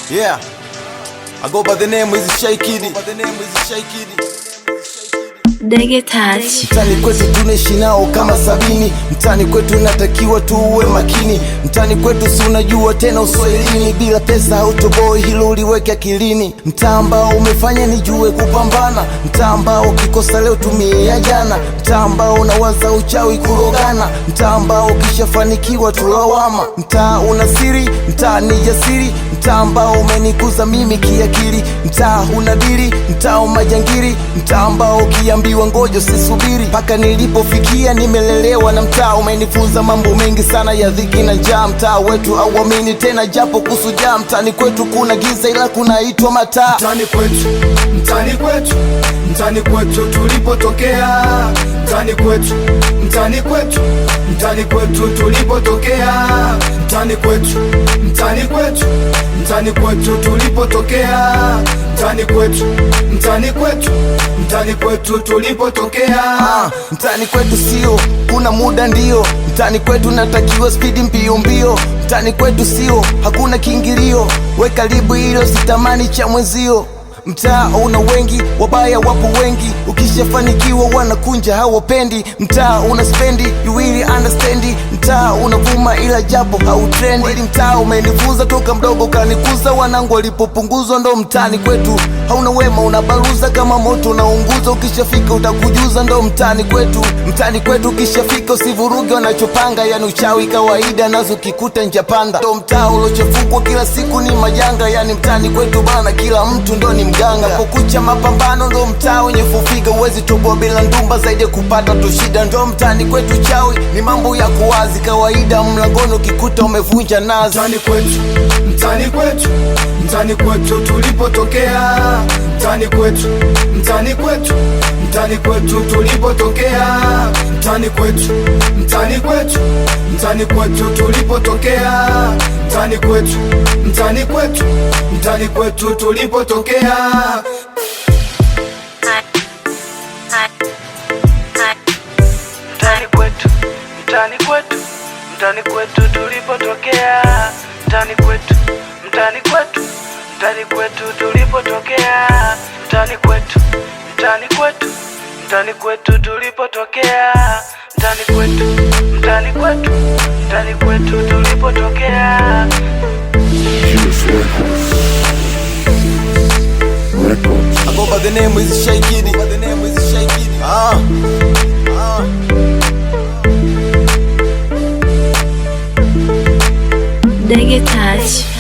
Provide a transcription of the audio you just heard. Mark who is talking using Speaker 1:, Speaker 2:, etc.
Speaker 1: Yeah. I go by the name is Shy Kiddy.
Speaker 2: Dege Touch.
Speaker 1: Mtani kwetu tunaishi nao kama sabini. Mtani kwetu natakiwa tuwe makini. Mtani kwetu si unajua tena uswahilini. Bila pesa hautoboi, hilo uliweke akilini. Mtaa ambao umefanya nijue kupambana. Mtaa ambao ukikosa leo tumie ya jana. Mtaa ambao unawaza uchawi kurogana. Mtaa ambao ukishafanikiwa tulawama. Mtaa una siri, mtaa ni jasiri. Mtaa ambao umenikuza mimi kiakili. Mtaa una dili, mtaa umajangiri. Mtaa ambao ukiambiwa ngojo sisubiri. Paka nilipofikia nimelelewa na mtaa. Umenifunza mambo mengi sana ya dhiki na njaa. Mtaa wetu hauamini tena japo kusujaa. Mtani kwetu kuna giza ila kunaitwa mataa.
Speaker 3: Mtani kwetu, mtani kwetu, mtani kwetu tulipotokea. Mtani kwetu, mtani kwetu, mtani kwetu tulipotokea. Mtani kwetu, mtani kwetu, mtani kwetu tulipotokea. Mtani kwetu, mtani kwetu, mtani kwetu tulipotokea.
Speaker 1: Mtani kwetu sio kuna muda ndio. Mtani kwetu natakiwa spidi mbio mbio. Mtani kwetu sio hakuna kiingilio. We karibu hilo sitamani cha mwenzio. Mtaa una wengi, wabaya wapo wengi. Ukishafanikiwa wanakunja hawapendi. Mtaa una spendi, you really understand. Mtaa unavuma ila japo hautrendi. Mtaa umenifunza toka mdogo kanikuza. Wanangu walipopunguzwa ndo mtani kwetu. Hauna wema unabaruza kama moto unaunguza. Ukishafika utakujuza ndo mtani kwetu. Mtani kwetu ukishafika usivuruge wanachopanga. Yani uchawi kawaida nazo kikuta njapanda. Ndo mtaa ulochafukwa kila siku ni majanga. Yani mtani kwetu bana kila mtu ndo ni mganga. Napokucha mapambano ndo mtaa wenye fufiga. Uwezi toboa bila ndumba zaidi kupata tushida. Ndo mtani kwetu chawi ni mambo ya kuwazi kawaida. Mlangoni ukikuta umevunja nazi.
Speaker 3: Mtani kwetu, mtani kwetu, mtani kwetu tulipotokea. Mtani kwetu, mtani kwetu, mtani kwetu tulipotokea. Mtani kwetu, mtani kwetu, mtani kwetu tulipotokea. Mtani kwetu, mtani kwetu, mtani kwetu tulipotokea.
Speaker 4: Mtani kwetu, mtani kwetu, mtani kwetu tulipotokea. Mtani kwetu, mtani kwetu, mtani kwetu tulipotokea. Mtani kwetu, mtani kwetu, mtani kwetu tulipotokea. Mtani kwetu, mtani kwetu, mtani kwetu tulipotokea.
Speaker 1: I go by the name is Shy Kiddy.
Speaker 2: Dege Touch.